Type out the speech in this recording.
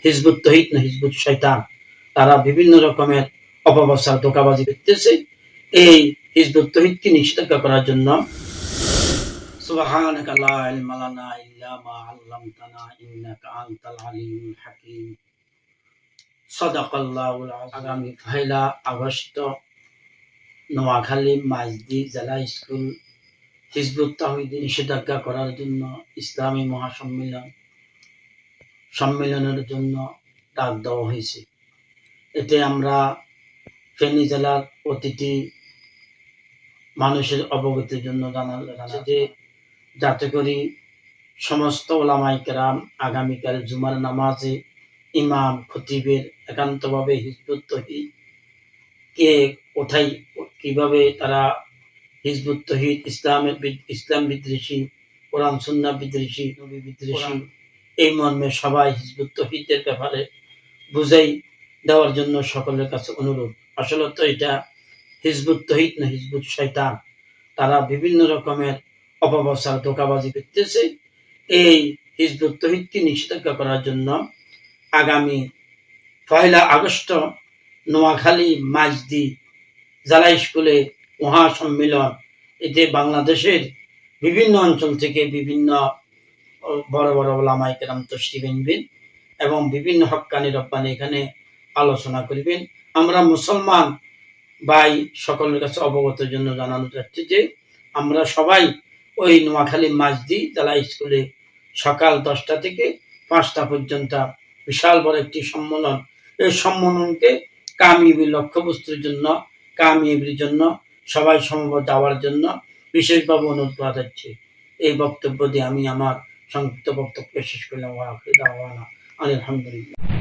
Hizb ut তৌহিদ না Hizb ut শয়তান, তারা বিভিন্ন রকমের অপপ্রচার ধোঁকাবাজি করতেছে এই হিজবুত তৌহিদকে নিষেধাজ্ঞা করার জন্য। সুবহানাকা লা ইলমা লানা ইল্লা মা আল্লামতানা ইন্নাকা আনতাল আলিমুল হাকিম। সাদাকাল্লাহুল আযীম। আগামী ১ আগস্ট নোয়াখালী মাইজদি জেলা স্কুল হিজবুত তাওহীদের নিষেধাজ্ঞা করার জন্য ইসলামী সম্মেলনের জন্য ডাক দেওয়া হয়েছে। এতে আমরা ফেনী জেলার প্রতিটি মানুষের অবগতির জন্য জানাচ্ছি যে যাতে করে সমস্ত ওলামায়ে কেরাম আগামীকাল জুমার নামাজে ইমাম খতিবের একান্তভাবে হিজবুত তৌহিদ কে কোথায় কিভাবে তারা হিজবুত তৌহিদ ইসলাম বিদ্বেষী, কোরআন সুন্নাহ বিদ্বেষী, নবী বিদ্বেষী, এই মর্মে সবাই হিজবুত তৌহিদের ব্যাপারে বুঝাই দেওয়ার জন্য সকলের কাছে অনুরোধ। আসলে তো এটা হিজবুত তৌহিদ না হিজবুত শয়তান, তারা বিভিন্ন রকমের অপপ্রচার ধোঁকাবাজি করতেছে এই হিজবুত তৌহিদকে নিষেধাজ্ঞা করার জন্য আগামী ১ আগস্ট নোয়াখালী মাইজদি জেলা স্কুলে মহাসম্মেলন। এতে বাংলাদেশের বিভিন্ন অঞ্চল থেকে বিভিন্ন বড় বড় ওলামায়ে কেরাম তশরিফ আনবেন এবং বিভিন্ন হক্কানি রব্বানি এখানে আলোচনা করবেন। আমরা মুসলমান ভাই সকলের কাছে অবগতের জন্য জানানো যাচ্ছে যে আমরা সবাই ওই নোয়াখালী মাইজদি জেলা স্কুলে সকাল ১০টা থেকে ৫টা পর্যন্ত বিশাল বড় একটি সম্মেলন। এই সম্মেলনকে কামিয়াবির লক্ষ্যবস্তুর জন্য, কামিয়াবির জন্য সবাই সমবেত যাওয়ার জন্য বিশেষভাবে অনুরোধ করা যাচ্ছে। এই বক্তব্য দিয়ে আমি আমার সংক্ষিপ্ত বক্তব্য শেষ করলাম। ওয়া আখিরু দাওয়ানা আলহামদুলিল্লাহ।